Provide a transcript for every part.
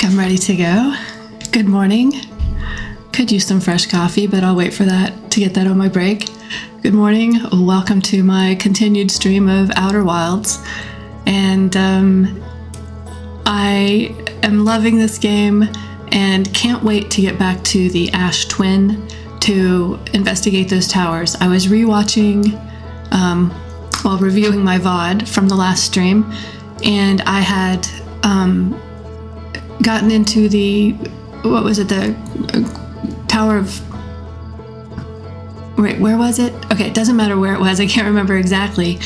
I'm ready to go. Good morning. Could use some fresh coffee, but I'll wait for that to get that on my break. Good morning. Welcome to my continued stream of Outer Wilds. And I am loving this game and can't wait to get back to the Ash Twin to investigate those towers. I was rewatching while reviewing my VOD from the last stream, and I had gotten into the Tower of... Wait, where was it? Okay, it doesn't matter where it was. I can't remember exactly,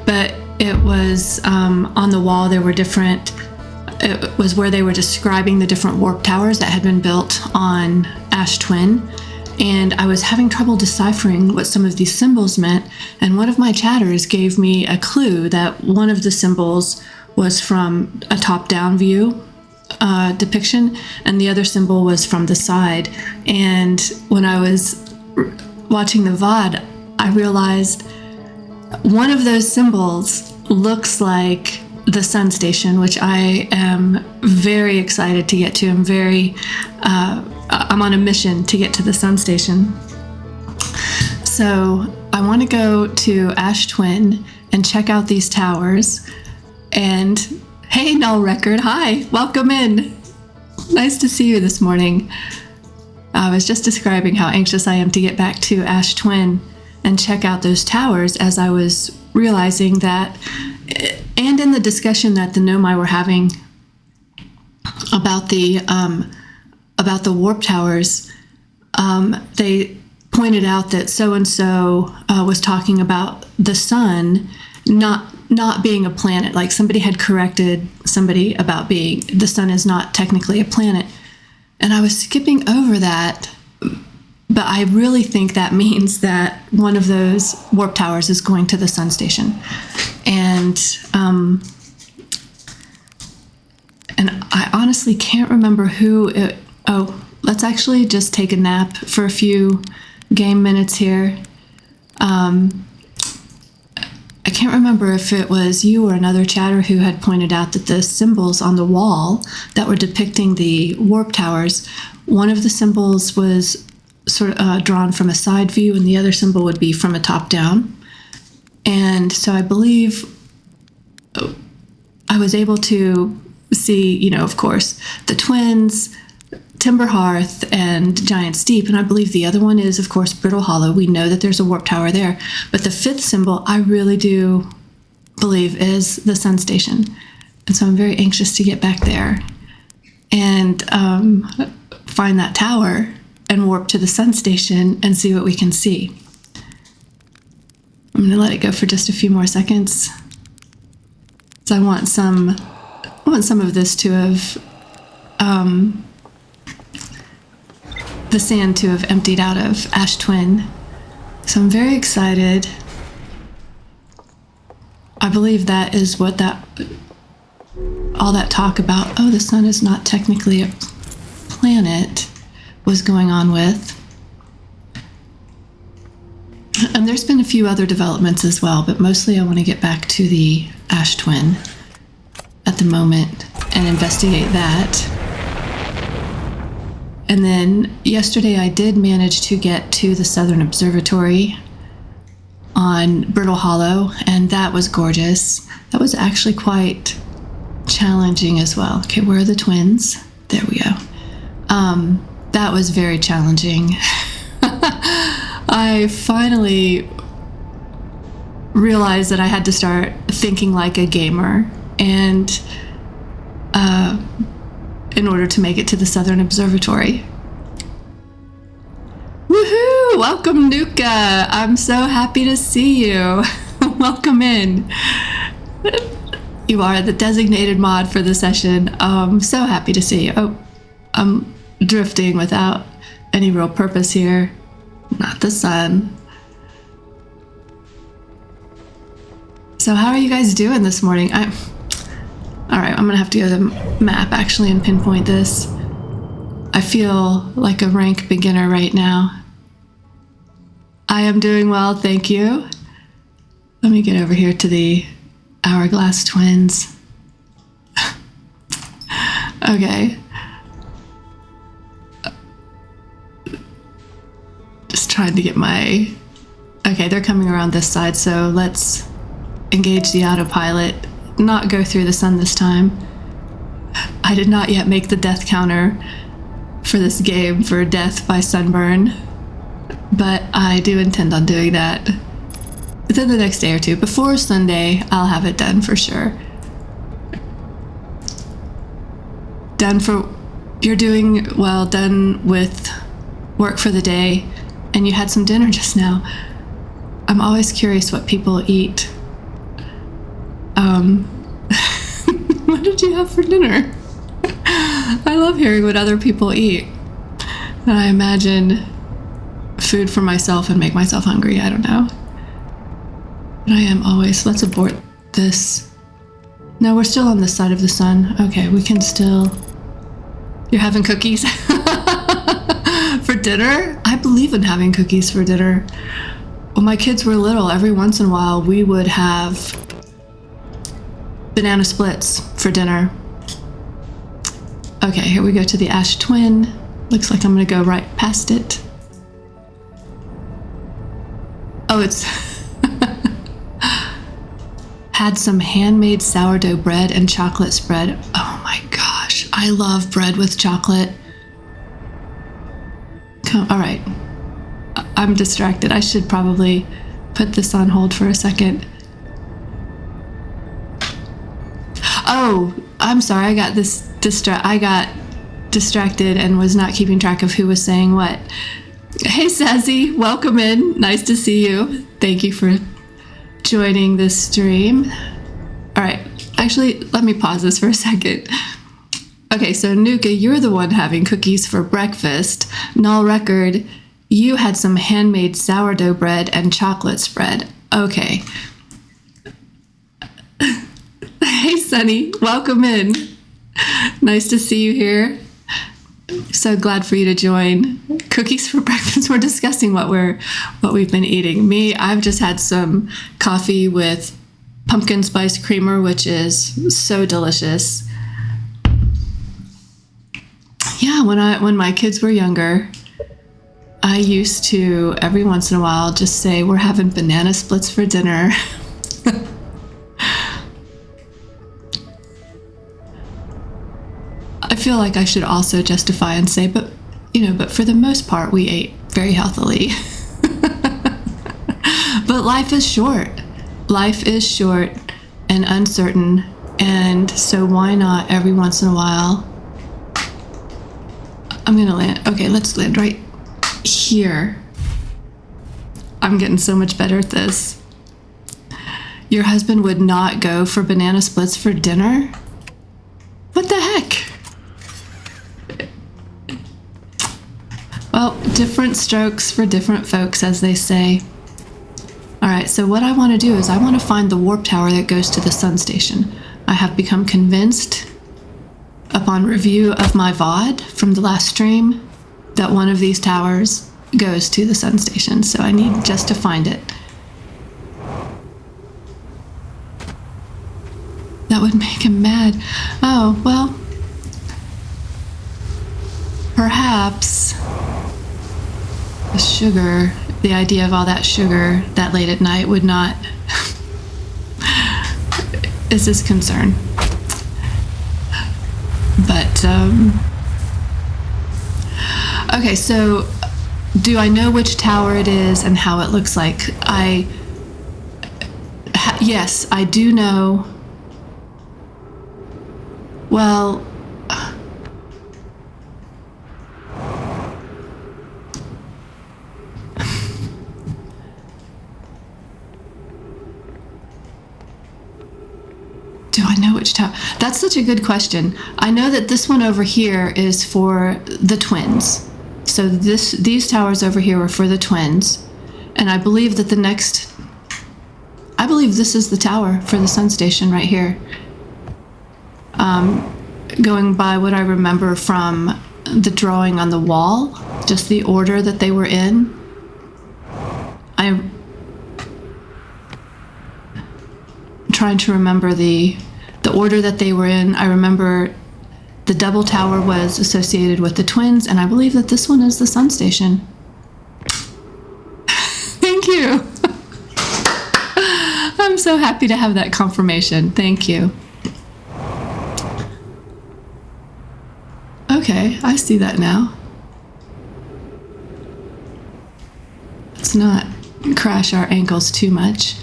but it was on the wall. There were different... It was where they were describing the different warp towers that had been built on Ash Twin, and I was having trouble deciphering what some of these symbols meant, and one of my chatters gave me a clue that one of the symbols was from a top-down view depiction, and the other symbol was from the side. And when I was watching the VOD, I realized one of those symbols looks like the Sun Station, which I am very excited to get to. I'm on a mission to get to the Sun Station. So I want to go to Ash Twin and check out these towers. And hey, Null Record, hi, welcome in. Nice to see you this morning. I was just describing how anxious I am to get back to Ash Twin and check out those towers, as I was realizing that, and in the discussion that the Nomai were having about the warp towers, they pointed out that so-and-so was talking about the sun not being a planet. Like, somebody had corrected somebody about the sun is not technically a planet. And I was skipping over that, but I really think that means that one of those warp towers is going to the Sun Station. And I honestly can't remember who it... Oh, let's actually just take a nap for a few game minutes here. I can't remember if it was you or another chatter who had pointed out that the symbols on the wall that were depicting the warp towers, one of the symbols was sort of drawn from a side view, and the other symbol would be from a top down. And so I believe I was able to see, of course, the twins, Timber Hearth, and Giant Steep, and I believe the other one is, of course, Brittle Hollow. We know that there's a warp tower there, but the fifth symbol I really do believe is the Sun Station, and so I'm very anxious to get back there and find that tower and warp to the Sun Station and see what we can see. I'm going to let it go for just a few more seconds, so I want some of this to have the sand to have emptied out of Ash Twin. So I'm very excited. I believe that is what all that talk about, the sun is not technically a planet, was going on with. And there's been a few other developments as well, but mostly I want to get back to the Ash Twin at the moment and investigate that. And then yesterday I did manage to get to the Southern Observatory on Brittle Hollow, and that was gorgeous. That was actually quite challenging as well. Okay, where are the twins? There we go. That was very challenging. I finally realized that I had to start thinking like a gamer, and in order to make it to the Southern Observatory. Woohoo! Welcome, Nuka! I'm so happy to see you. Welcome in. You are the designated mod for the session. So happy to see you. Oh, I'm drifting without any real purpose here. Not the sun. So how are you guys doing this morning? Alright, I'm gonna have to go to the map actually and pinpoint this. I feel like a rank beginner right now. I am doing well, thank you. Let me get over here to the Hourglass Twins. Okay. trying to get my... Okay, they're coming around this side, so let's engage the autopilot. Not go through the sun this time. I did not yet make the death counter for this game for death by sunburn, but I do intend on doing that within the next day or two. Before Sunday, I'll have it done for sure. Done for... You're doing well, done with work for the day, and you had some dinner just now. I'm always curious what people eat. What did you have for dinner? I love hearing what other people eat. And I imagine food for myself and make myself hungry. I don't know. But I am always... Let's abort this. No, we're still on this side of the sun. Okay, we can still... You're having cookies? For dinner? I believe in having cookies for dinner. When my kids were little, every once in a while, we would have banana splits for dinner. Okay, here we go to the Ash Twin. Looks like I'm gonna go right past it. Oh, it's... Had some handmade sourdough bread and chocolate spread. Oh my gosh, I love bread with chocolate. All right, I'm distracted. I should probably put this on hold for a second. Oh, I'm sorry. I got distracted and was not keeping track of who was saying what. Hey, Sassy, welcome in. Nice to see you. Thank you for joining this stream. All right, actually, let me pause this for a second. Okay, so Nuka, you're the one having cookies for breakfast. Null Record, you had some handmade sourdough bread and chocolate spread. Okay. Hey, Sunny, welcome in. Nice to see you here. So glad for you to join. Cookies for breakfast. We're discussing what we've been eating. Me, I've just had some coffee with pumpkin spice creamer, which is so delicious. Yeah, when my kids were younger, I used to every once in a while just say, we're having banana splits for dinner. I feel like I should also justify and say, but for the most part, we ate very healthily. But life is short. Life is short and uncertain, and so why not every once in a while? I'm gonna land. Okay, let's land right here. I'm getting so much better at this. Your husband would not go for banana splits for dinner? What the heck? Well, different strokes for different folks, as they say. All right, so what I want to do is I want to find the warp tower that goes to the sun station. I have become convinced upon review of my VOD from the last stream that one of these towers goes to the sun station, so I need just to find it. That would make him mad. Oh, well, perhaps the sugar, the idea of all that sugar that late at night would not is his concern. But, okay, so do I know which tower it is and how it looks like? Yes, I do know. Well, do I know which tower? That's such a good question. I know that this one over here is for the twins. So these towers over here are for the twins. And I believe that I believe this is the tower for the sun station right here. Going by what I remember from the drawing on the wall, just the order that they were in. I'm trying to remember the order that they were in. I remember the double tower was associated with the twins, and I believe that this one is the sun station. you. I'm so happy to have that confirmation. Thank you. Okay, I see that now. Let's not crash our ankles too much.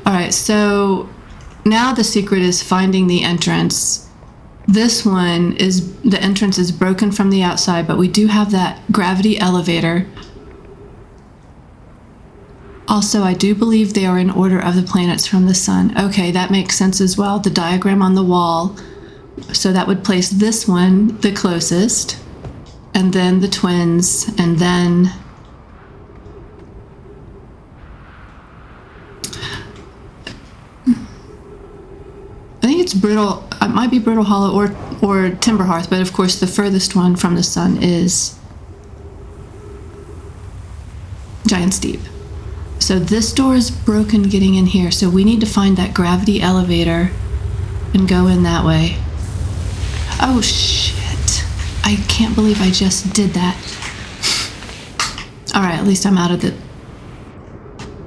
All right, so now the secret is finding the entrance. This one is, the entrance is broken from the outside, but we do have that gravity elevator. Also, I do believe they are in order of the planets from the sun. Okay, that makes sense as well. The diagram on the wall. So that would place this one the closest, and then the twins, and then I think it's Brittle. It might be Brittle Hollow or Timberhearth, but of course the furthest one from the sun is Giant's Deep. So this door is broken getting in here, so we need to find that gravity elevator and go in that way. Oh shit. I can't believe I just did that. Alright, at least I'm out of the...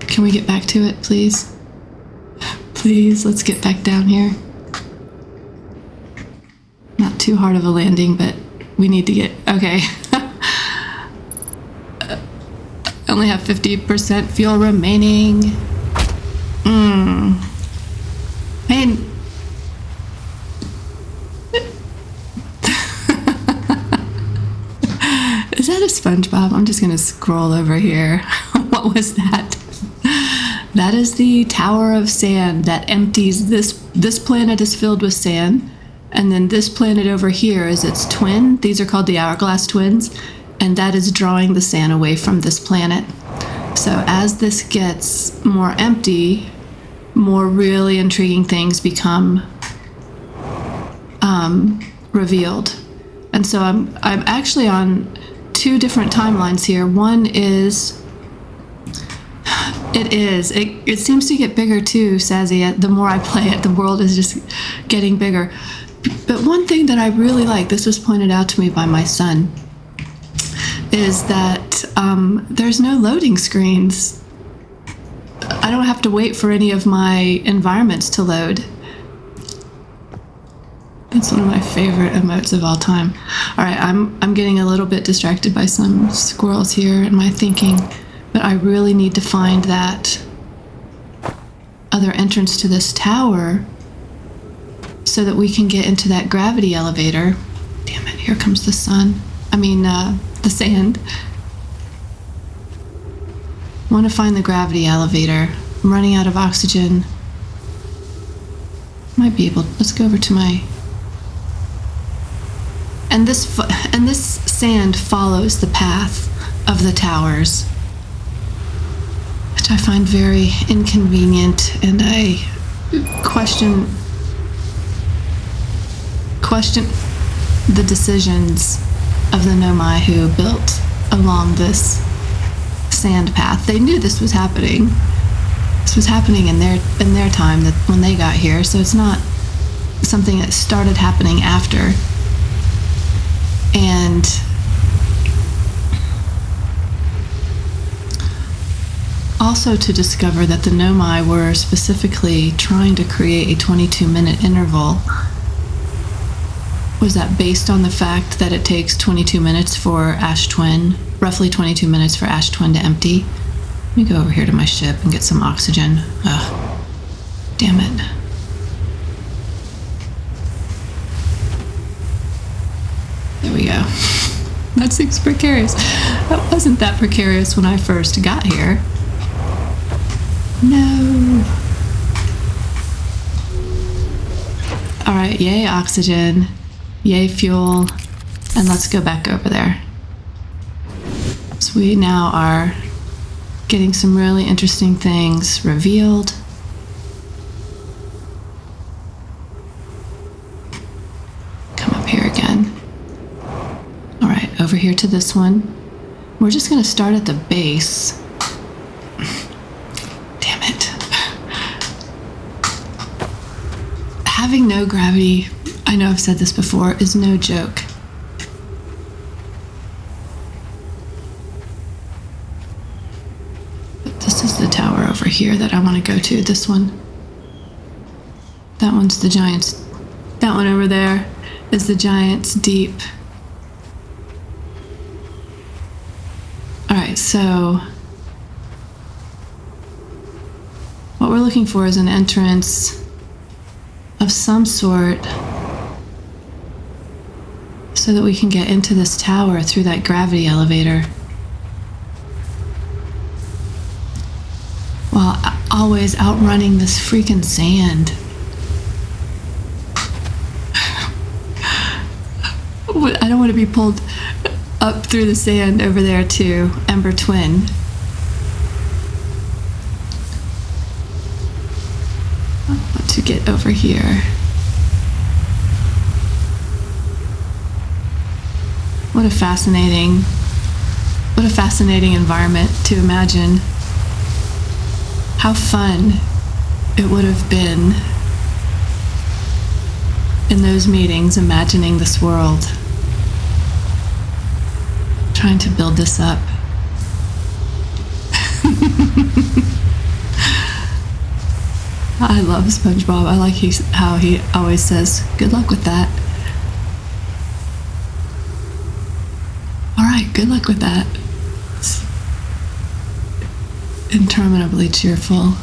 Can we get back to it, please? Please, let's get back down here. Not too hard of a landing, but we need to get... Okay. I only have 50% fuel remaining. Man. Is that a SpongeBob? I'm just gonna scroll over here. What was that? That is the Tower of Sand that empties this planet is filled with sand, and then this planet over here is its twin. These are called the Hourglass Twins, and that is drawing the sand away from this planet. So as this gets more empty, more really intriguing things become revealed. And so I'm actually on two different timelines here. One is it seems to get bigger too, Sazzy. The more I play it, the world is just getting bigger. But one thing that I really like, this was pointed out to me by my son, is that there's no loading screens. I don't have to wait for any of my environments to load. It's one of my favorite emotes of all time. All right, I'm getting a little bit distracted by some squirrels here in my thinking, but I really need to find that other entrance to this tower so that we can get into that gravity elevator. Damn it, here comes the sun. I mean, the sand. I want to find the gravity elevator. I'm running out of oxygen. Might be able, let's go over to my... And this sand follows the path of the towers, which I find very inconvenient, and I question the decisions of the Nomai who built along this sand path. They knew this was happening. This was happening in their time, that when they got here, so it's not something that started happening after. And also to discover that the Nomai were specifically trying to create a 22-minute interval. Was that based on the fact that it takes 22 minutes for Ash Twin, roughly 22 minutes for Ash Twin to empty? Let me go over here to my ship and get some oxygen. Ugh, damn it. There we go. That seems precarious. That wasn't that precarious when I first got here. No. All right, yay oxygen, yay fuel, and let's go back over there. So we now are getting some really interesting things revealed. Come up here again. All right, over here to this one. We're just gonna start at the base. Damn it. Having no gravity, I know I've said this before, is no joke. But this is the here that I want to go to. This one. That one's the Giants. That one over there is the Giants Deep. Alright, so what we're looking for is an entrance of some sort so that we can get into this tower through that gravity elevator. While always outrunning this freaking sand. I don't want to be pulled up through the sand over there to Ember Twin. I want to get over here. What a fascinating environment to imagine. How fun it would have been in those meetings, imagining this world. Trying to build this up. I love SpongeBob. I like how he always says, "Good luck with that." All right, good luck with that. It's interminably cheerful.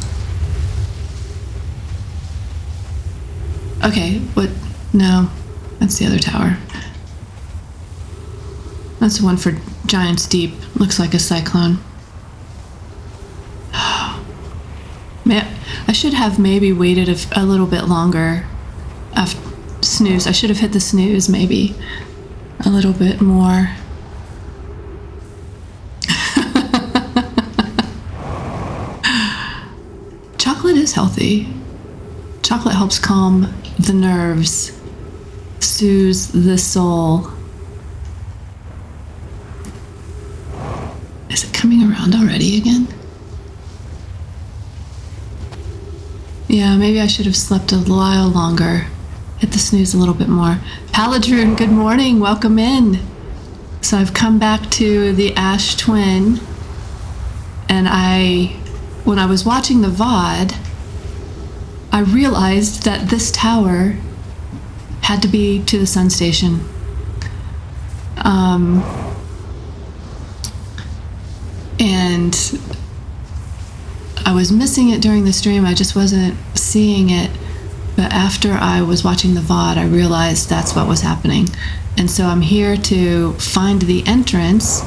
Okay, what? No, that's the other tower. That's the one for Giants Deep. Looks like a cyclone. Man, I should have maybe waited a little bit longer. After snooze. I should have hit the snooze maybe a little bit more. Chocolate is healthy. Chocolate helps calm the nerves, soothes the soul. Is it coming around already again? Yeah, maybe I should have slept a while longer. Hit the snooze a little bit more. Paladroon, good morning. Welcome in. So I've come back to the Ash Twin, and when I was watching the VOD, I realized that this tower had to be to the Sun Station. And I was missing it during the stream. I just wasn't seeing it. But after I was watching the VOD, I realized that's what was happening. And so I'm here to find the entrance.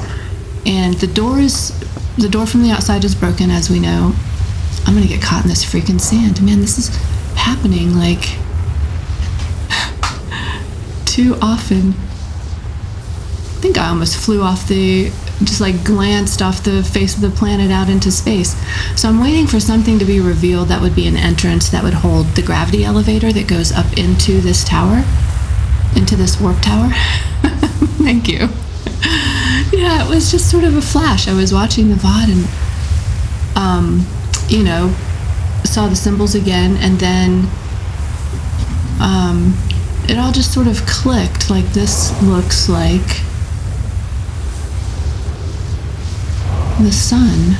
And the door from the outside is broken, as we know. I'm gonna get caught in this freaking sand. Man, this is happening like too often. I think I almost flew off glanced off the face of the planet out into space. So I'm waiting for something to be revealed that would be an entrance that would hold the gravity elevator that goes up into this tower, into this warp tower. Thank you. Yeah, it was just sort of a flash. I was watching the VOD and, saw the symbols again, and then it all just sort of clicked. Like, this looks like the sun.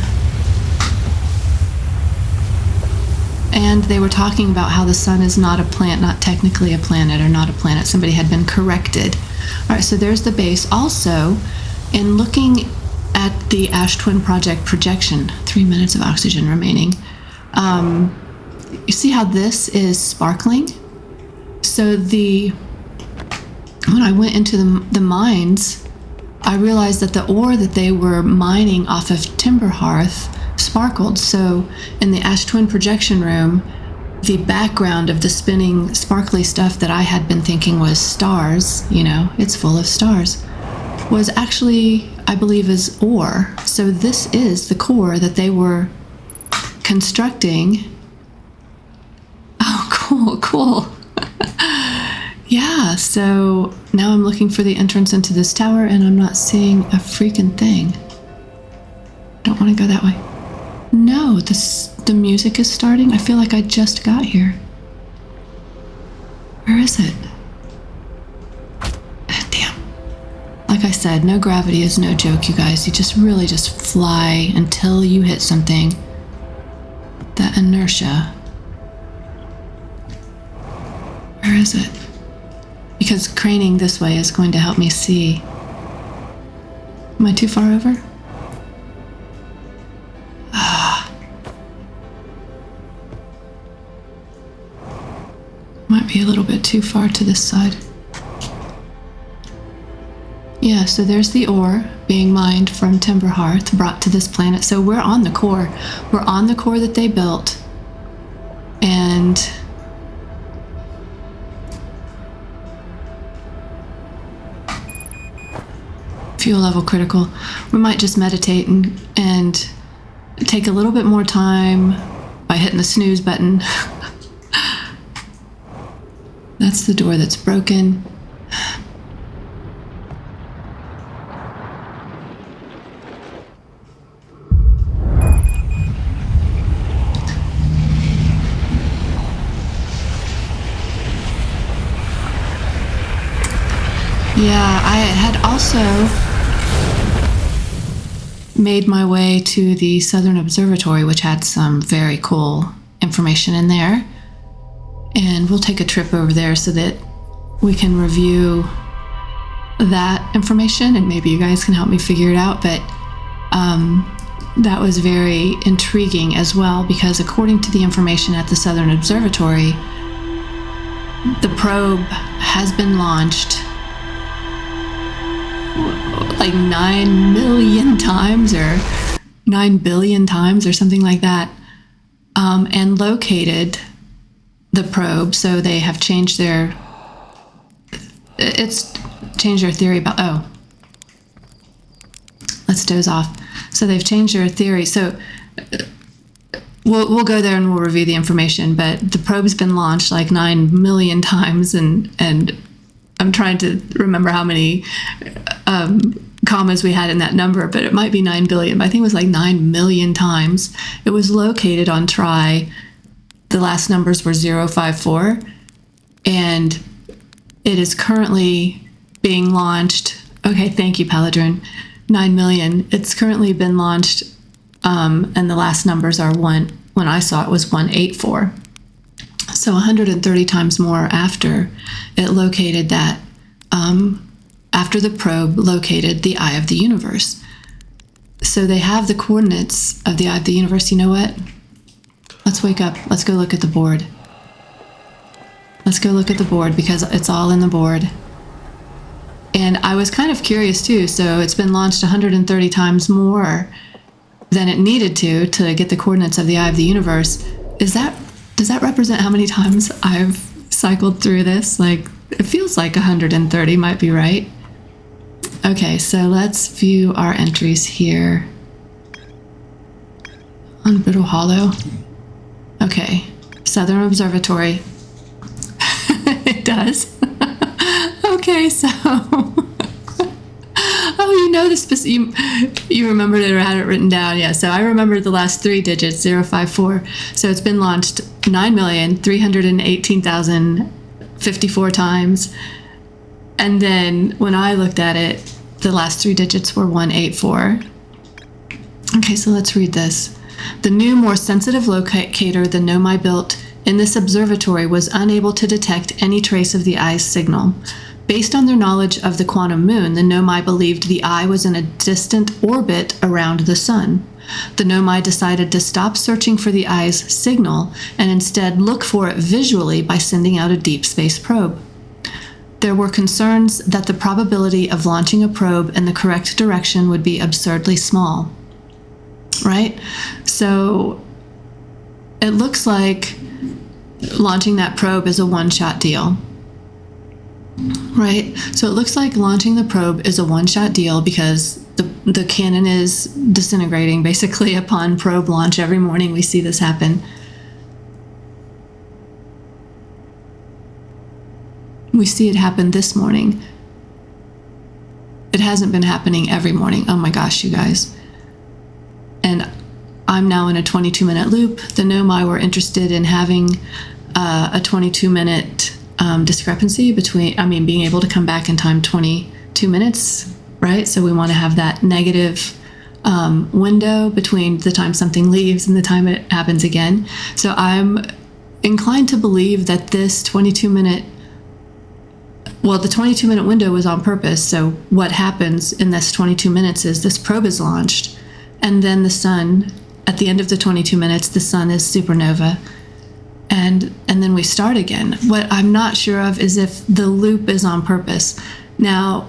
And they were talking about how the sun is not a planet, not technically a planet, or not a planet. Somebody had been corrected. All right, so there's the base. Also, in looking at the Ash Twin Project projection, 3 minutes of oxygen remaining, you see how this is sparkling? So when I went into the mines, I realized that the ore that they were mining off of Timberhearth sparkled. So in the Ash Twin projection room, the background of the spinning sparkly stuff that I had been thinking was stars, it's full of stars, was actually, I believe, is ore. So this is the core that they were constructing. Oh, cool. Yeah, so now I'm looking for the entrance into this tower, and I'm not seeing a freaking thing. Don't want to go that way. No, the music is starting. I feel like I just got here. Where is it? Damn. Like I said, no gravity is no joke, you guys. You just really just fly until you hit something. inertia. Where is it? Because craning this way is going to help me see. Am I too far over? Might be a little bit too far to this side. Yeah, so there's the ore being mined from Timberhearth, brought to this planet. So we're on the core. We're on the core that they built. And fuel level critical. We might just meditate and take a little bit more time by hitting the snooze button. That's the door that's broken. Yeah, I had also made my way to the Southern Observatory, which had some very cool information in there. And we'll take a trip over there so that we can review that information, and maybe you guys can help me figure it out. But that was very intriguing as well, because according to the information at the Southern Observatory, the probe has been launched like 9 million times or 9 billion times or something like that, and located the probe. So they have changed their theory about, let's doze off. So they've changed their theory. So we'll go there and we'll review the information, but the probe's been launched like 9 million times, and I'm trying to remember how many commas we had in that number, but it might be 9 billion, but I think it was like 9 million times. It was located on Tri. The last numbers were 054, and it is currently being launched. Okay, thank you, Paladrin. 9 million. It's currently been launched, and the last numbers are when I saw it was 184. So 130 times more after it located that, after the probe located the eye of the universe. So they have the coordinates of the eye of the universe. You know what? Let's wake up. Let's go look at the board. Let's go look at the board, because it's all in the board. And I was kind of curious too. So it's been launched 130 times more than it needed to get the coordinates of the eye of the universe. Does that represent how many times I've cycled through this? Like, it feels like 130 might be right. Okay, so let's view our entries here on Brittle Hollow. Okay, Southern Observatory. It does. Okay, so you know this. You remembered it or had it written down. Yeah, so I remembered the last 3 digits, 054. So it's been launched 9,318,054 times. And then when I looked at it, the last 3 digits were 184. Okay, so let's read this. The new, more sensitive locator the Nomai built in this observatory was unable to detect any trace of the eye's signal. Based on their knowledge of the quantum moon, the Nomai believed the eye was in a distant orbit around the sun. The Nomai decided to stop searching for the eye's signal and instead look for it visually by sending out a deep space probe. There were concerns that the probability of launching a probe in the correct direction would be absurdly small. Right? So it looks like launching that probe is a one-shot deal. Right? So it looks like launching the probe is a one-shot deal, because the cannon is disintegrating basically upon probe launch. Every morning we see this happen. We see it happen this morning. It hasn't been happening every morning. Oh my gosh, you guys. And I'm now in a 22-minute loop. The Nomai were interested in having a 22-minute discrepancy between, being able to come back in time 22 minutes, right? So we want to have that negative window between the time something leaves and the time it happens again. So I'm inclined to believe that this 22-minute, well, the 22-minute window was on purpose. So what happens in this 22 minutes is this probe is launched, and then the sun, at the end of the 22 minutes, the sun is supernova, and then we start again. What I'm not sure of is if the loop is on purpose. Now,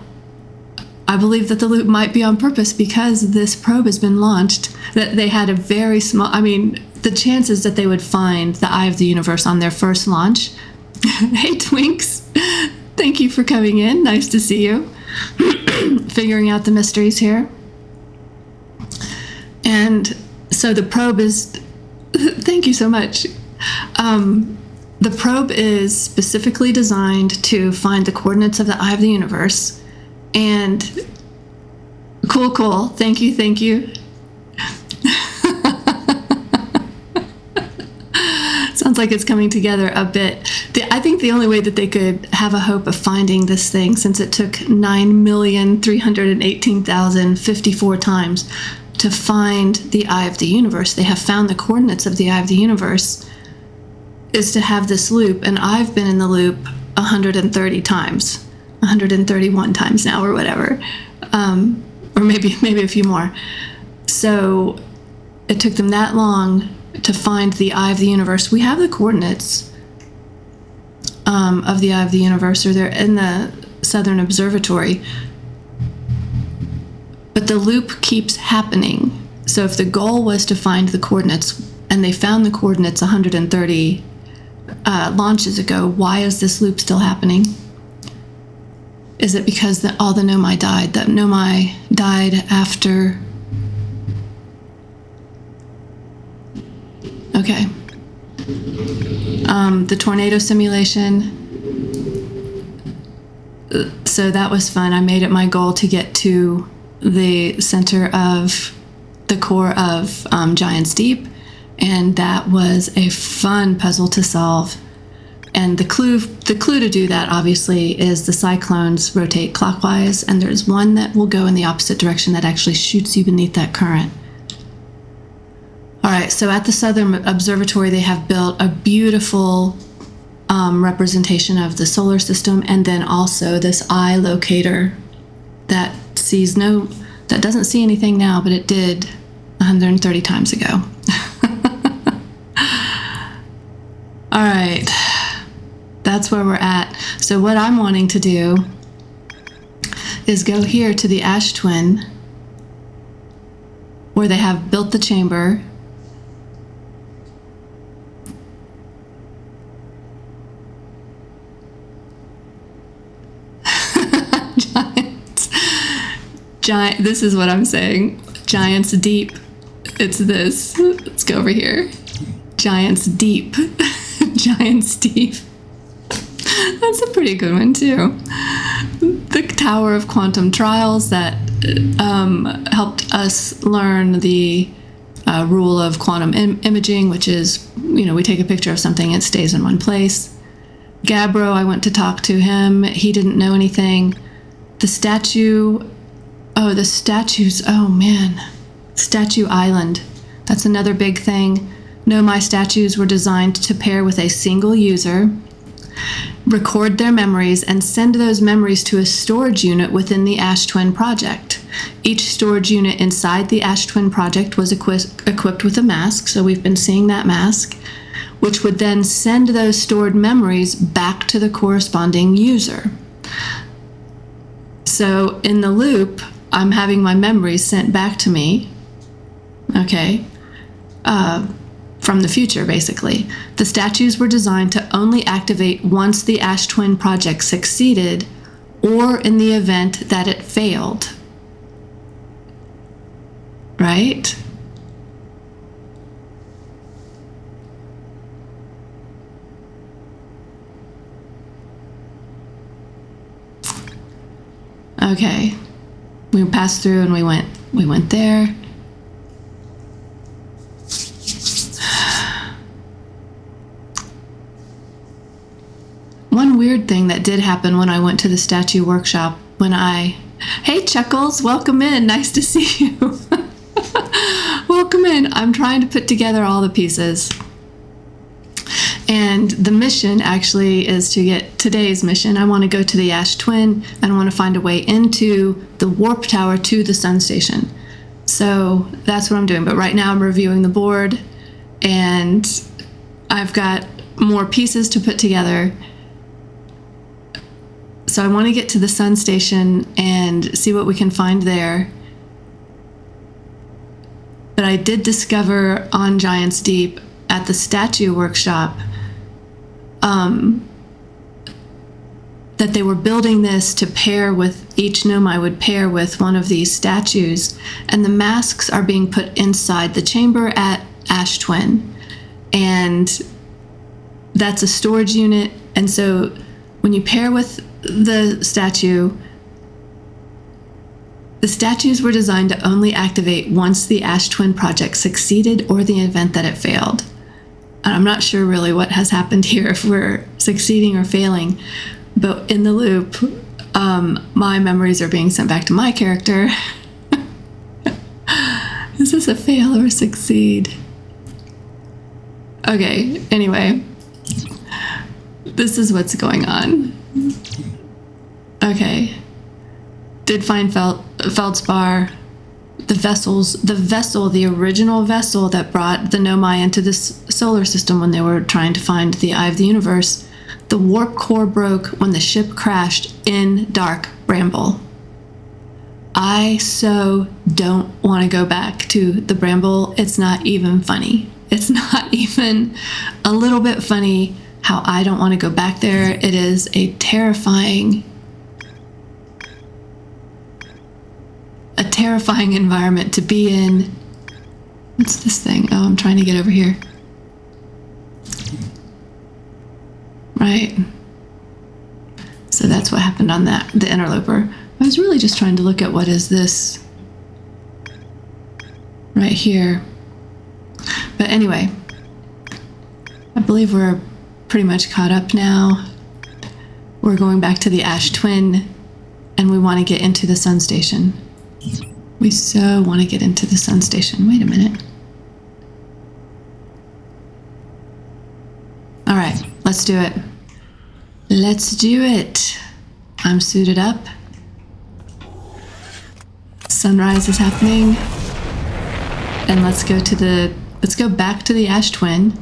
I believe that the loop might be on purpose because this probe has been launched, that they had a very small, I mean, the chances that they would find the eye of the universe on their first launch. Hey, Twinks. Thank you for coming in. Nice to see you. Figuring out the mysteries here. And so the probe is, thank you so much. The probe is specifically designed to find the coordinates of the eye of the universe. And cool. Thank you. Sounds like it's coming together a bit. I think the only way that they could have a hope of finding this thing, since it took 9,318,054 times to find the eye of the universe, they have found the coordinates of the eye of the universe, is to have this loop. And I've been in the loop 130 times. 131 times now, or whatever, or maybe a few more. So it took them that long to find the eye of the universe. We have the coordinates of the eye of the universe, or they're in the Southern Observatory, but the loop keeps happening. So if the goal was to find the coordinates, and they found the coordinates 130 launches ago, why is this loop still happening? Is it because all the Nomai died? That Nomai died after... Okay. The tornado simulation. So that was fun. I made it my goal to get to the center of the core of Giant's Deep, and that was a fun puzzle to solve. And the clue to do that, obviously, is the cyclones rotate clockwise, and there's one that will go in the opposite direction that actually shoots you beneath that current. All right, so at the Southern Observatory, they have built a beautiful representation of the solar system, and then also this eye locator that doesn't see anything now, but it did 130 times ago. All right. That's where we're at. So what I'm wanting to do is go here to the Ash Twin, where they have built the chamber. Giant, this is what I'm saying. Giant's Deep. It's this. Let's go over here. Giant's Deep. Giant's Deep. That's a pretty good one, too. The Tower of Quantum Trials that helped us learn the rule of quantum imaging, which is, we take a picture of something, it stays in one place. Gabbro, I went to talk to him. He didn't know anything. The statue, the statues, Statue Island. That's another big thing. Nomai statues were designed to pair with a single user, record their memories, and send those memories to a storage unit within the Ash Twin project. Each storage unit inside the Ash Twin project was equipped with a mask, so we've been seeing that mask, which would then send those stored memories back to the corresponding user. So in the loop, I'm having my memories sent back to me, from the future, basically. The statues were designed to only activate once the Ash Twin project succeeded, or in the event that it failed. Right? Okay. We passed through and we went there. One weird thing that did happen when I went to the statue workshop, hey Chuckles, welcome in, nice to see you. Welcome in. I'm trying to put together all the pieces. And the mission actually is to get today's mission. I want to go to the Ash Twin and I want to find a way into the warp tower to the sun station. So that's what I'm doing. But right now I'm reviewing the board and I've got more pieces to put together. So I want to get to the sun station and see what we can find there. But I did discover on Giant's Deep at the statue workshop that they were building this to pair with, each Nomai would pair with one of these statues, and the masks are being put inside the chamber at Ash Twin. And that's a storage unit, and so when you pair with the statue, the statues were designed to only activate once the Ash Twin project succeeded or the event that it failed. And I'm not sure really what has happened here, if we're succeeding or failing, but in the loop, my memories are being sent back to my character. Is this a fail or a succeed? Okay, anyway, this is what's going on. Okay, did find Feldspar, the original vessel that brought the Nomai into this solar system when they were trying to find the Eye of the Universe. The warp core broke when the ship crashed in Dark Bramble. I so don't want to go back to the Bramble. It's not even funny. It's not even a little bit funny how I don't want to go back there. It is a terrifying environment to be in. What's this thing? Oh, I'm trying to get over here. Right. So that's what happened on the interloper. I was really just trying to look at what is this right here. But anyway, I believe we're pretty much caught up now. We're going back to the Ash Twin and we want to get into the sun station. We so want to get into the sun station. Wait a minute. All right, let's do it. Let's do it. I'm suited up. Sunrise is happening. And let's go back to the Ash Twin.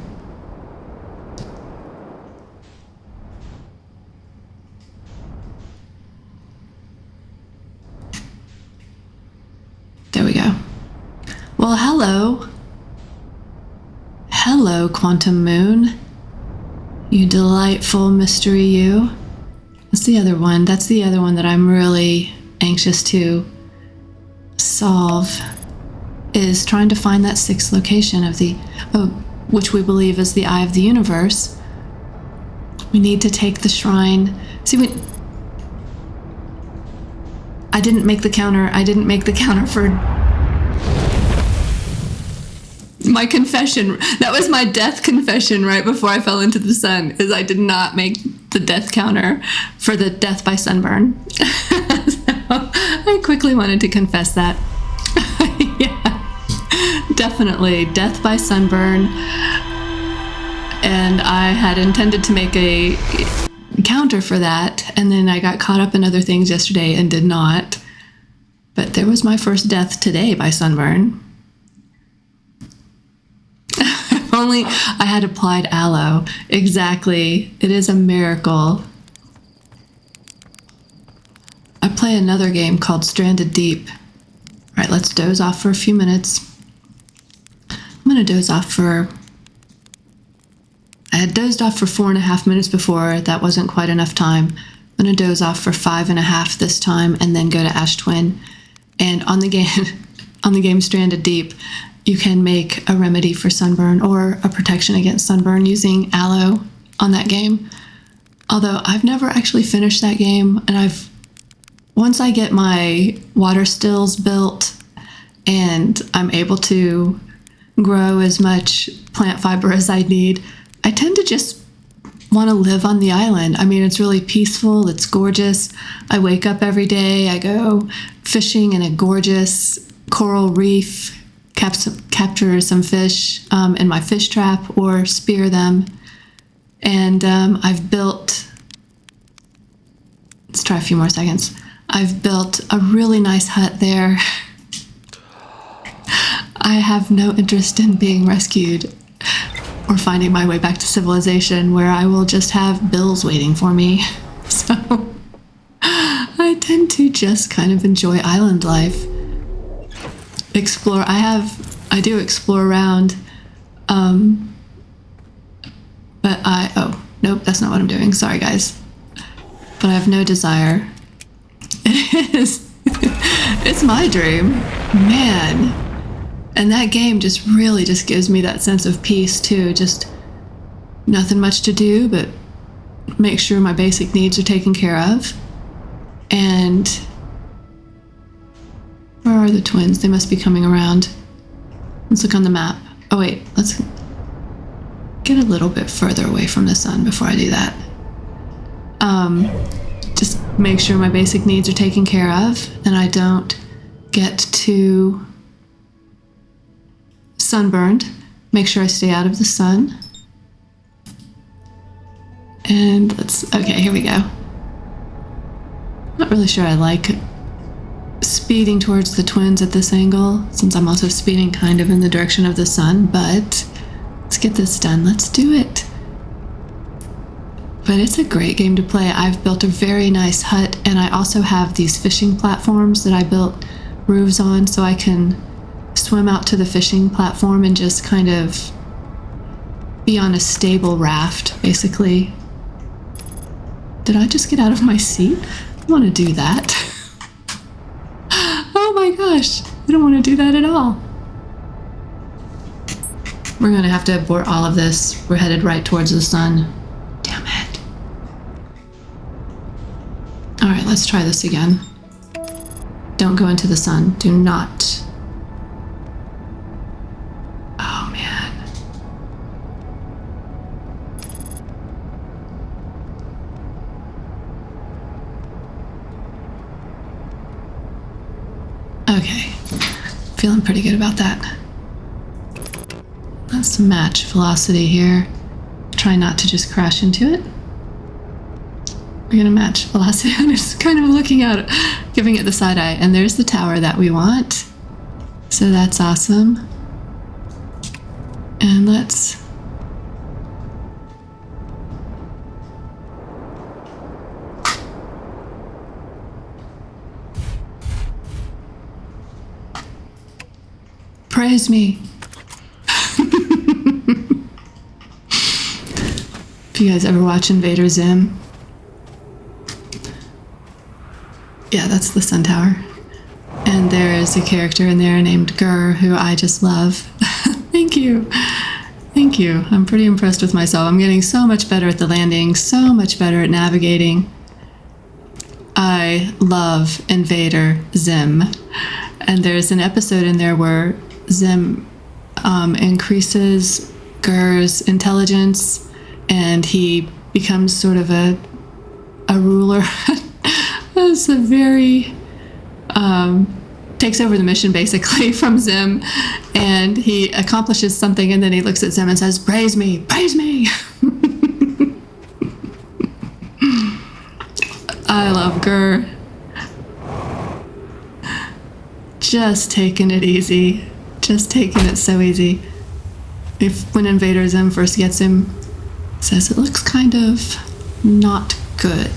There we go. Well, hello. Hello, Quantum Moon. You delightful mystery, you. That's the other one. That's the other one that I'm really anxious to solve, is trying to find that sixth location of which we believe is the Eye of the Universe. We need to take the shrine. See, I didn't make the counter for my confession. That was my death confession right before I fell into the sun, is I did not make the death counter for the death by sunburn. So I quickly wanted to confess that. Yeah, definitely death by sunburn. And I had intended to make a counter for that, and then I got caught up in other things yesterday and did not. But there was my first death today by sunburn. If only I had applied aloe. Exactly. It is a miracle. I play another game called Stranded Deep. All right, let's doze off for a few minutes. I'm going to doze off I had dozed off for 4.5 minutes before. That wasn't quite enough time. I'm going to doze off for 5.5 this time and then go to Ash Twin. And on the game Stranded Deep, you can make a remedy for sunburn or a protection against sunburn using aloe on that game. Although I've never actually finished that game, and once I get my water stills built and I'm able to grow as much plant fiber as I need, I tend to just want to live on the island. I mean, it's really peaceful. It's gorgeous. I wake up every day. I go fishing in a gorgeous coral reef capture some fish in my fish trap or spear them. And I've built, let's try a few more seconds. I've built a really nice hut there. I have no interest in being rescued or finding my way back to civilization where I will just have bills waiting for me. So I tend to just kind of enjoy island life. Explore. I do explore around, but oh, nope, that's not what I'm doing. Sorry, guys. But I have no desire. It is. It's my dream. Man. And that game just really just gives me that sense of peace, too. Just nothing much to do, but make sure my basic needs are taken care of. And where are the twins? They must be coming around. Let's look on the map. Oh, wait. Let's get a little bit further away from the sun before I do that. Just make sure my basic needs are taken care of and I don't get too sunburned. Make sure I stay out of the sun. And okay, here we go. Not really sure I like speeding towards the twins at this angle, since I'm also speeding kind of in the direction of the sun, but let's get this done. Let's do it. But it's a great game to play. I've built a very nice hut, and I also have these fishing platforms that I built roofs on so I can swim out to the fishing platform and just kind of be on a stable raft, basically. Did I just get out of my seat? I want to do that. Oh my gosh, I don't want to do that at all. We're going to have to abort all of this. We're headed right towards the sun. Damn it. All right, let's try this again. Don't go into the sun. Do not. Oh, man. Okay. Feeling pretty good about that. Let's match velocity here. Try not to just crash into it. We're gonna match velocity. I'm just kind of looking out, giving it the side eye. And there's the tower that we want. So that's awesome. And let's... Praise me. If you guys ever watch Invader Zim. Yeah, that's the sun tower. And there is a character in there named Gur, who I just love. Thank you. Thank you. I'm pretty impressed with myself. I'm getting so much better at the landing, so much better at navigating. I love Invader Zim. And there's an episode in there where Zim increases Gur's intelligence and he becomes sort of a ruler. It's a very takes over the mission basically from Zim, and he accomplishes something and then he looks at Zim and says, praise me, praise me. I love Gur. Just taking it easy. Just taking it so easy. When Invader Zim first gets him, says it looks kind of not good.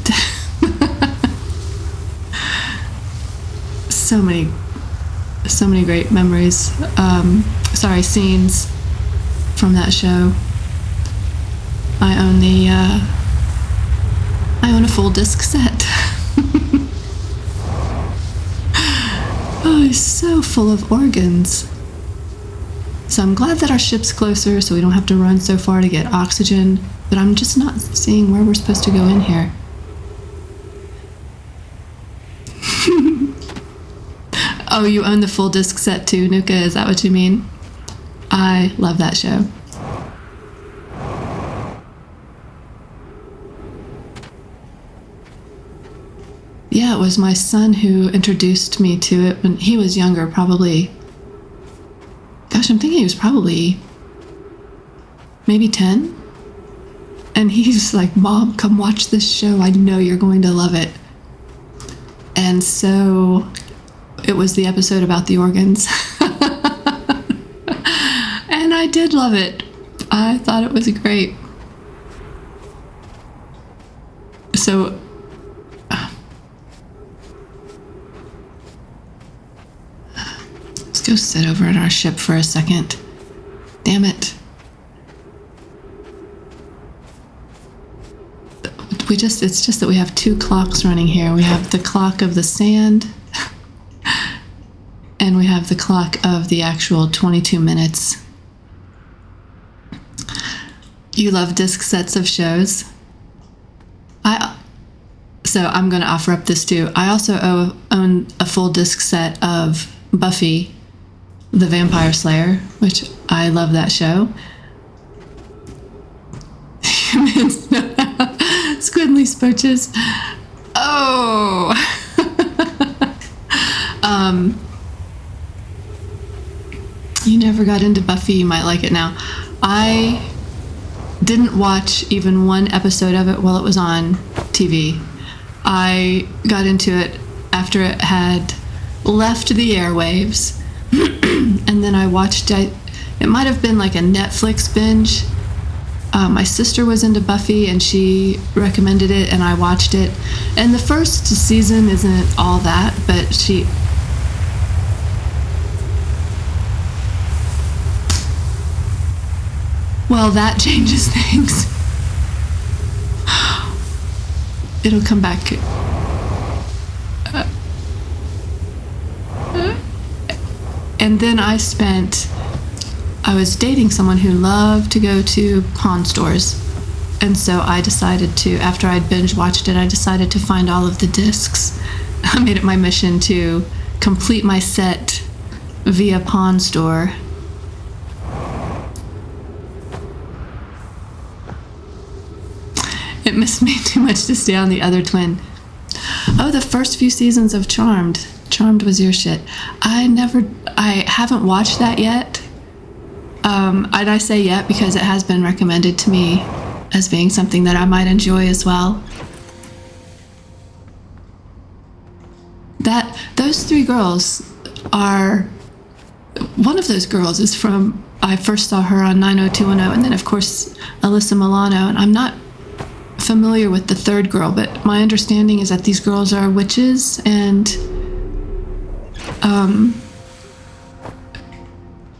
So many great memories. Scenes from that show. I own a full disc set. Oh, he's so full of organs. So I'm glad that our ship's closer so we don't have to run so far to get oxygen, but I'm just not seeing where we're supposed to go in here. Oh, you own the full disc set too, Nuka? Is that what you mean? I love that show. Yeah, it was my son who introduced me to it when he was younger, probably gosh, I'm thinking he was probably maybe 10. And he's like, Mom, come watch this show. I know you're going to love it. And so it was the episode about the organs. And I did love it. I thought it was great. So let's go sit over in our ship for a second. Damn it. It's just that we have two clocks running here. We have the clock of the sand and we have the clock of the actual 22 minutes. You love disc sets of shows. So I'm going to offer up this too. I also own a full disc set of Buffy, the Vampire Slayer, which I love that show. Squidly Spooches. Oh. You never got into Buffy, you might like it now. I didn't watch even one episode of it while it was on TV. I got into it after it had left the airwaves, and then I watched it. It might have been like a Netflix binge. My sister was into Buffy and she recommended it and I watched it. And the first season isn't all that, but well, that changes things. It'll come back. And then I was dating someone who loved to go to pawn stores. And so I decided to, after I'd binge watched it, I decided to find all of the discs. I made it my mission to complete my set via pawn store. It missed me too much to stay on the other twin. Oh, the first few seasons of Charmed. Charmed was your shit. I haven't watched that yet. And I say yet because it has been recommended to me as being something that I might enjoy as well. Those three girls are... One of those girls is from... I first saw her on 90210, and then, of course, Alyssa Milano. And I'm not familiar with the third girl, but my understanding is that these girls are witches, and...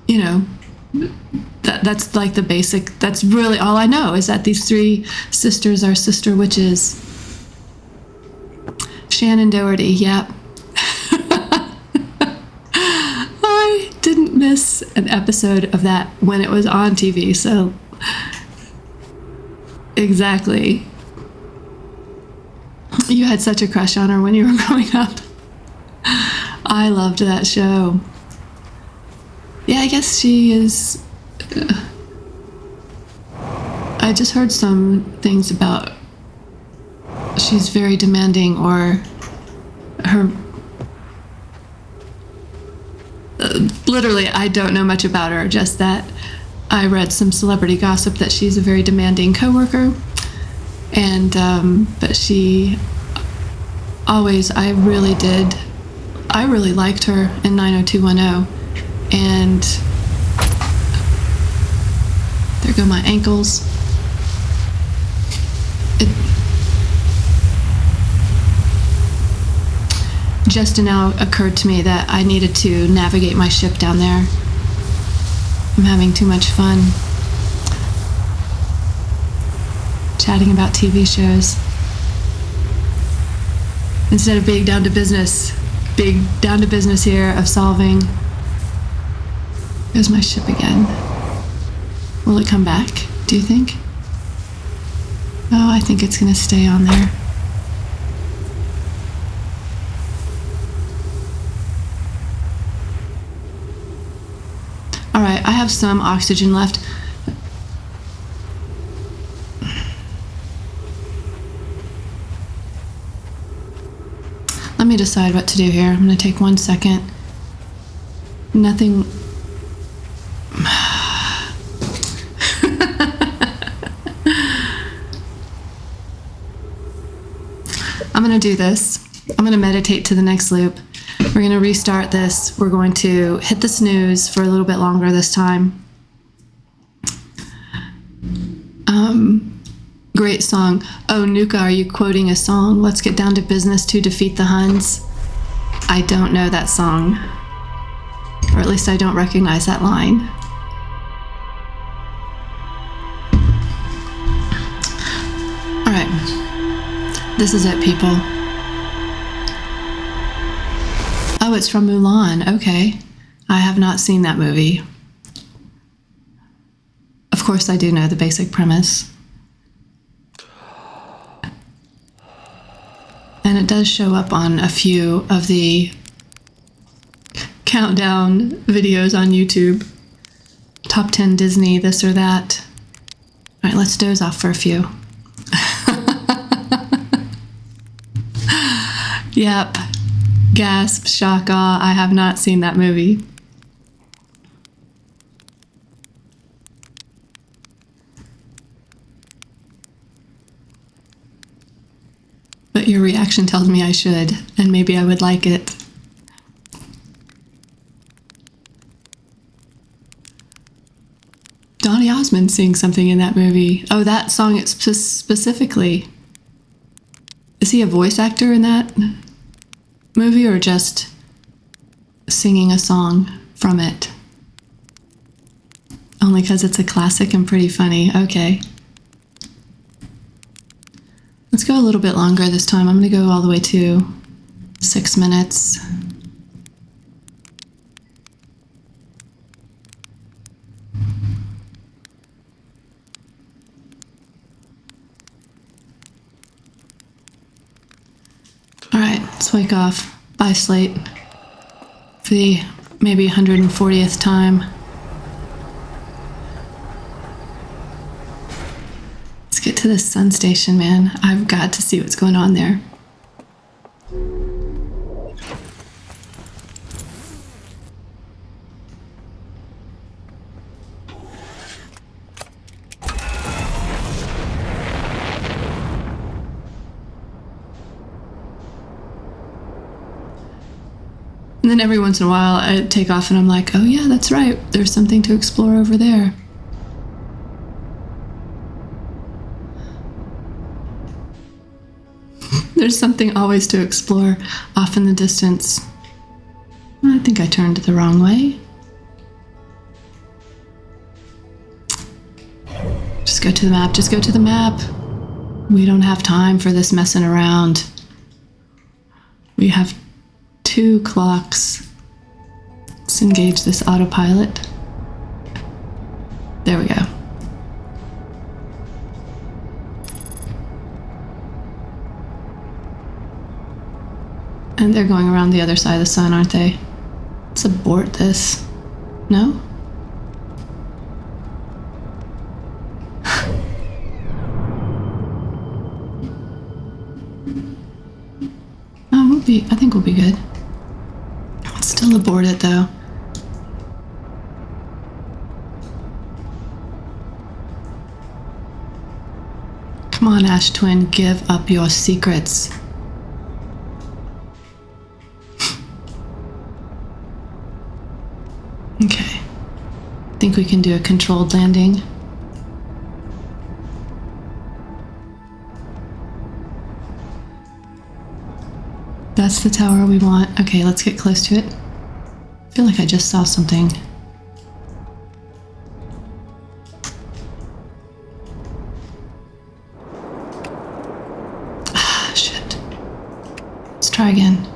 you know... That's like the basic, that's really all I know, is that these three sisters are sister witches. Shannon Doherty, yep. I didn't miss an episode of that when it was on TV, so exactly. You had such a crush on her when you were growing up. I loved that show. Yeah, I guess she is... I just heard some things about she's very demanding, or her... literally, I don't know much about her, just that I read some celebrity gossip that she's a very demanding coworker, and but she always... I really liked her in 90210. And there go my ankles. It just now occurred to me that I needed to navigate my ship down there. I'm having too much fun chatting about TV shows instead of being down to business here of solving. There's my ship again. Will it come back, do you think? Oh, I think it's going to stay on there. All right, I have some oxygen left. Let me decide what to do here. I'm going to take 1 second. Nothing... I'm going to do this. I'm going to meditate to the next loop. We're going to restart this. We're going to hit the snooze for a little bit longer this time. Great song. Oh, Nuka, are you quoting a song? Let's get down to business to defeat the Huns. I don't know that song. Or at least I don't recognize that line. All right. This is it, people. Oh, it's from Mulan. Okay. I have not seen that movie. Of course, I do know the basic premise. And it does show up on a few of the countdown videos on YouTube. Top 10 Disney, this or that. All right, let's doze off for a few. Yep. Gasp, shock, awe. I have not seen that movie. But your reaction tells me I should, and maybe I would like it. Donny Osmond sings something in that movie. Oh, that song specifically. Is he a voice actor in that movie or just singing a song from it? Only because it's a classic and pretty funny. Okay. Let's go a little bit longer this time. I'm going to go all the way to 6 minutes. All right, let's wake off. Bye, Slate. For the maybe 140th time. Let's get to this sun station, man. I've got to see what's going on there. And then every once in a while I take off and I'm like, oh yeah, that's right. There's something to explore over there. There's something always to explore off in the distance. I think I turned the wrong way. Just go to the map, just go to the map. We don't have time for this messing around. We have 2 clocks. Let's engage this autopilot. There we go. And they're going around the other side of the sun, aren't they? Let's abort this. No? Oh, I think we'll be good. Let's still abort it though. Come on, Ash Twin, give up your secrets. Okay. Think we can do a controlled landing. That's the tower we want. Okay, let's get close to it. I feel like I just saw something. Ah, shit. Let's try again.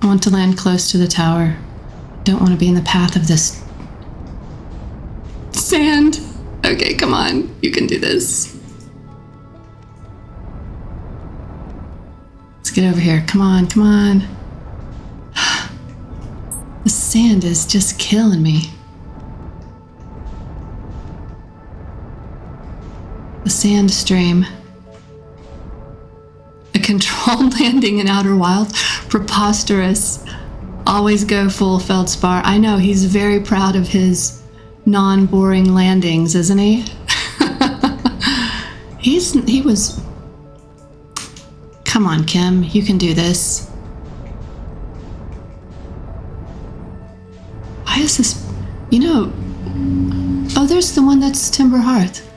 I want to land close to the tower. Don't want to be in the path of this sand. Okay, come on. You can do this. Let's get over here. Come on, come on. The sand is just killing me. The sand stream. A controlled landing in Outer Wild? Preposterous. Always go full feldspar. I know, he's very proud of his non-boring landings, isn't he? He was Come on, Kim, you can do this. Why is this, oh, there's the one that's Timber Hearth.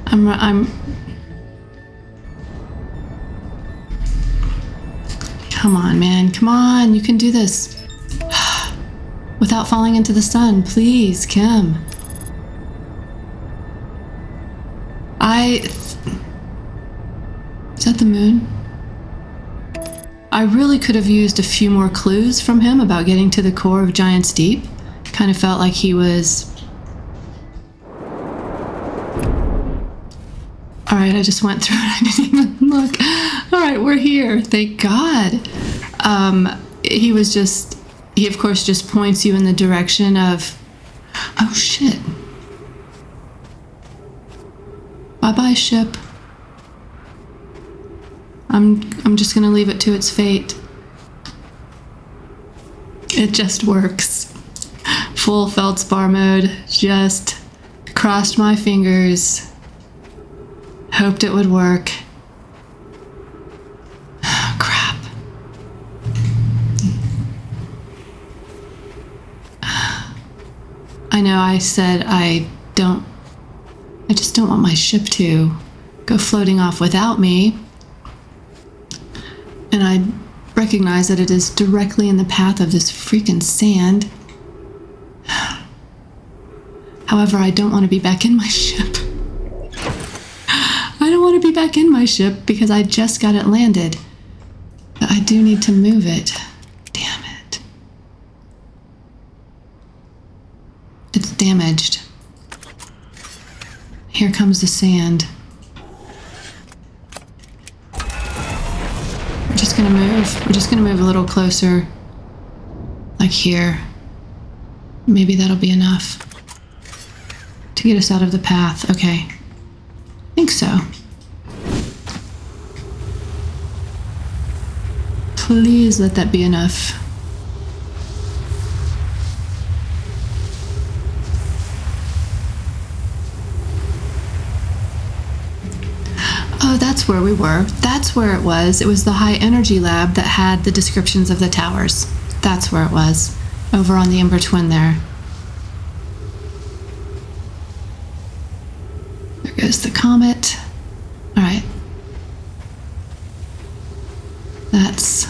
I'm Come on, man. Come on. You can do this. Without falling into the sun. Please, Kim. Is that the moon? I really could have used a few more clues from him about getting to the core of Giant's Deep. Kind of felt like he was... Alright, I just went through it. I didn't even look. Alright, we're here. Thank God. He of course just points you in the direction of... Oh shit. Bye-bye, ship. I'm just gonna leave it to its fate. It just works. Full Feldspar mode. Just crossed my fingers. Hoped it would work. Oh, crap. I know I said I just don't want my ship to go floating off without me. And I recognize that it is directly in the path of this freaking sand. However, I don't want to be back in my ship. I don't want to be back in my ship because I just got it landed. But I do need to move it. Damn it. It's damaged. Here comes the sand. We're just gonna move. We're just gonna move a little closer. Like here. Maybe that'll be enough to get us out of the path. Okay. I think so. Please let that be enough. Oh, that's where we were. That's where it was. It was the high energy lab that had the descriptions of the towers. That's where it was. Over on the Ember Twin there. There goes the comet. All right. That's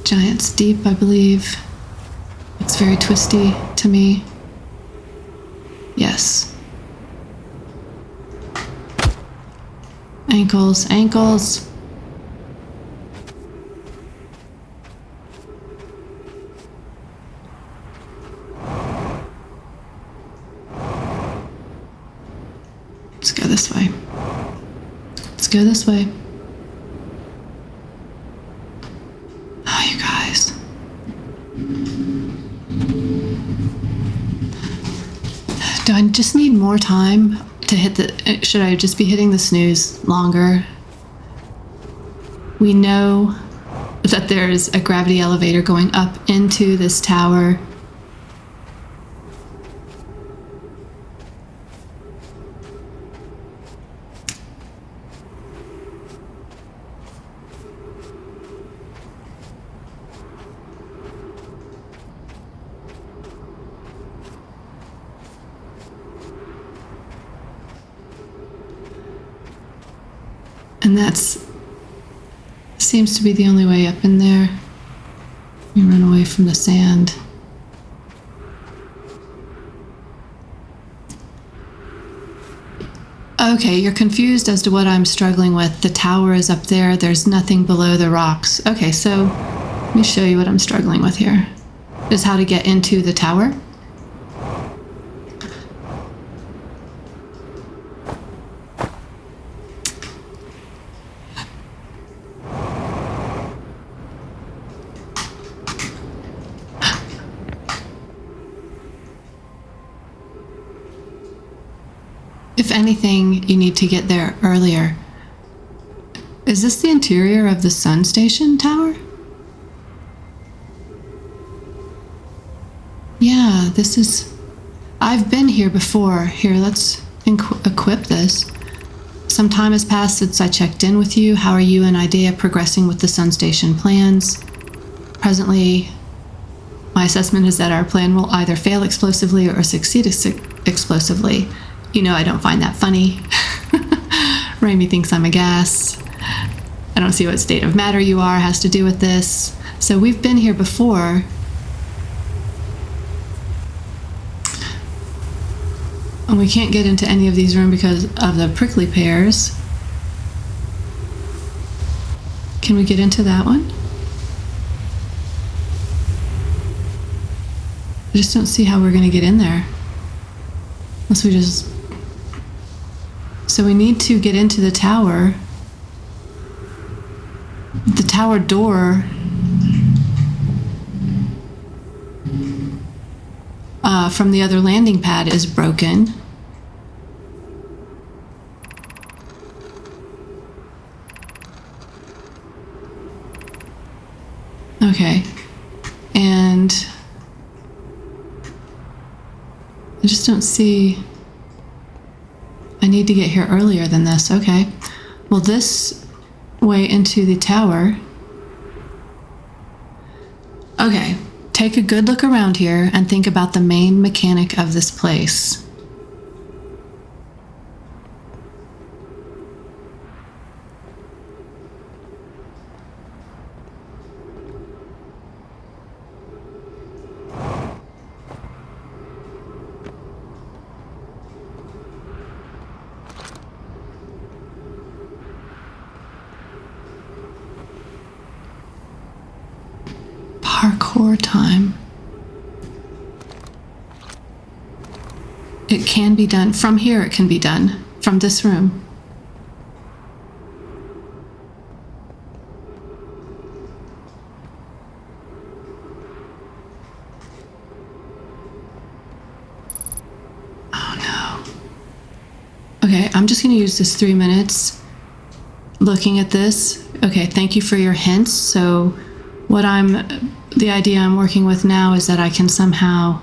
Giant's Deep, I believe. Looks very twisty to me. Yes. Ankles, ankles. Let's go this way. Let's go this way. Oh, you guys. Do I just need more time to hit the... Should I just be hitting the snooze longer? We know that there's a gravity elevator going up into this tower. And that's seems to be the only way up in there. We run away from the sand. Okay, you're confused as to what I'm struggling with. The tower is up there. There's nothing below the rocks. Okay, so let me show you what I'm struggling with here. Is how to get into the tower. If anything, you need to get there earlier. Is this the interior of the Sun Station Tower? Yeah, this is... I've been here before. Here, let's equip this. Some time has passed since I checked in with you. How are you and IDEA progressing with the Sun Station plans? Presently, my assessment is that our plan will either fail explosively or succeed explosively. You know I don't find that funny. Raimi thinks I'm a gas. I don't see what state of matter you are has to do with this. So we've been here before. And we can't get into any of these rooms because of the prickly pears. Can we get into that one? I just don't see how we're going to get in there. Unless we just... So we need to get into the tower. The tower door... from the other landing pad is broken. Okay. And I just don't see... I need to get here earlier than this. Okay. Well, this way into the tower... Okay. Take a good look around here and think about the main mechanic of this place. Parkour time. It can be done. From here it can be done. From this room. Oh no. Okay, I'm just going to use this 3 minutes looking at this. Okay, thank you for your hints. So the idea I'm working with now is that I can somehow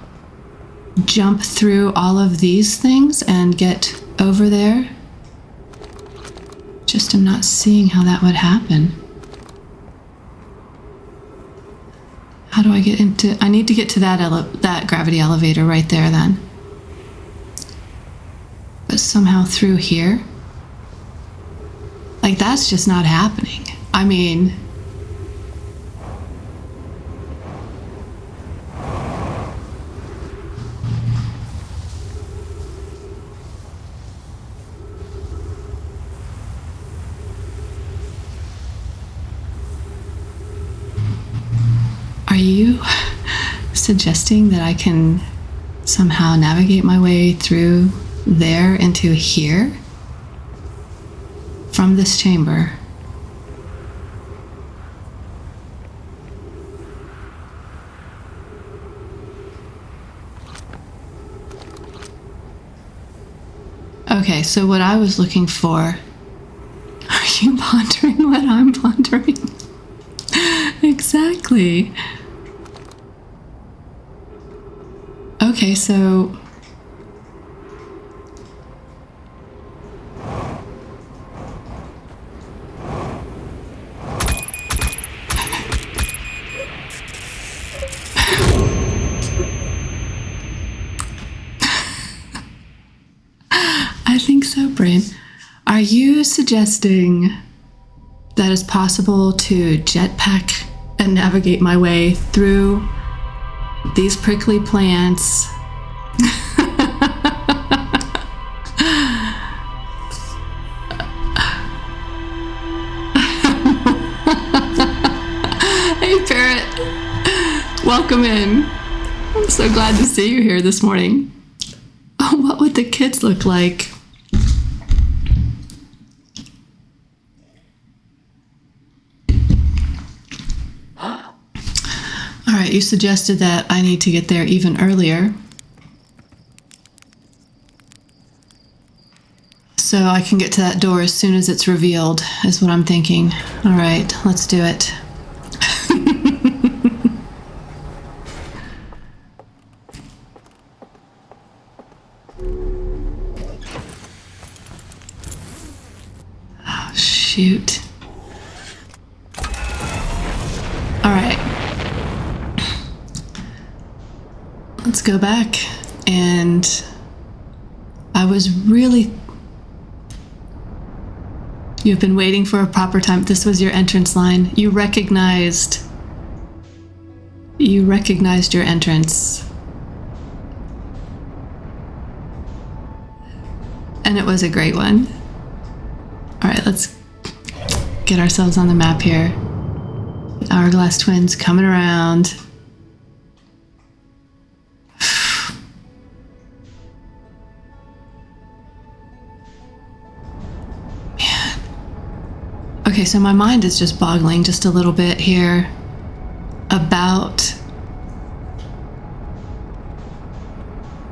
jump through all of these things and get over there. Just am not seeing how that would happen. How do I get into... I need to get to that gravity elevator right there then. But somehow through here? Like, that's just not happening. I mean... Are you suggesting that I can somehow navigate my way through there into here? From this chamber? Okay, so what I was looking for... Are you pondering what I'm pondering? Exactly. Okay, so... I think so, Brain. Are you suggesting that it's possible to jetpack and navigate my way through these prickly plants? Hey, Parrot. Welcome in. I'm so glad to see you here this morning. Oh, what would the kids look like? All right, you suggested that I need to get there even earlier. So I can get to that door as soon as it's revealed, is what I'm thinking. All right, let's do it. Oh, shoot. All right. Let's go back. And I was really... You've been waiting for a proper time. This was your entrance line. You recognized your entrance. And it was a great one. All right, let's get ourselves on the map here. Hourglass Twins coming around. Okay, so my mind is just boggling just a little bit here about...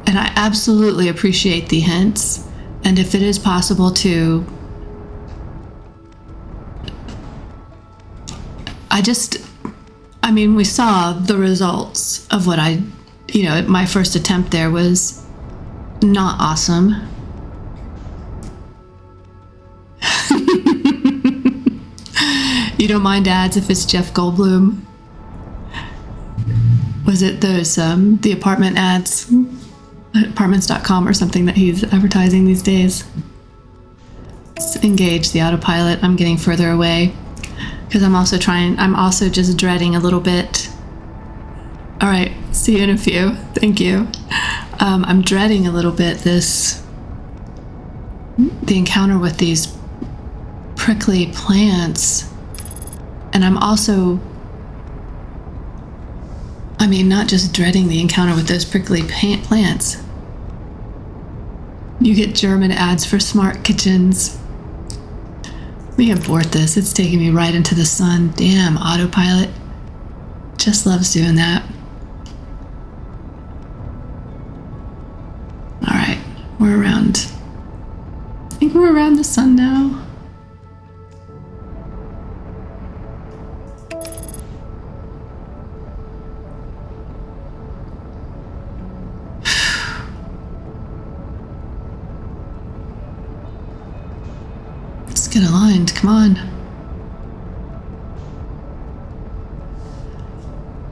And I absolutely appreciate the hints. And if it is possible to... I mean, we saw the results of what my first attempt there was not awesome. You don't mind ads if it's Jeff Goldblum? Was it those, the apartment ads? Apartments.com or something that he's advertising these days? Let's engage the autopilot. I'm getting further away because I'm also just dreading a little bit. All right, see you in a few. Thank you. I'm dreading a little bit the encounter with these prickly plants. And I'm also, not just dreading the encounter with those prickly plants. You get German ads for smart kitchens. Let me abort this. It's taking me right into the sun. Damn, autopilot. Just loves doing that. All right, we're around. I think we're around the sun now. Get aligned, come on.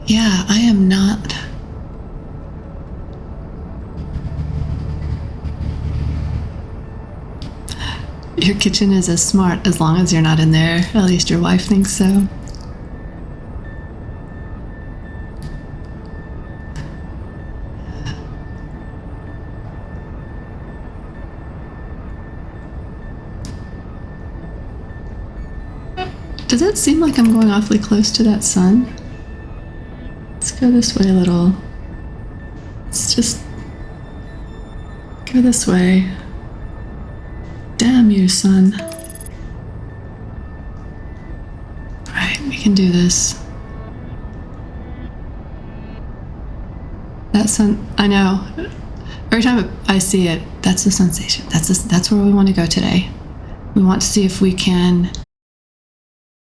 Yeah, I am not. Your kitchen is as smart as long as you're not in there. At least your wife thinks so. Does it seem like I'm going awfully close to that sun? Let's go this way a little. Let's just go this way. Damn you, sun. Alright, we can do this. That sun, I know. Every time I see it, that's the sensation. That's where we want to go today. We want to see if we can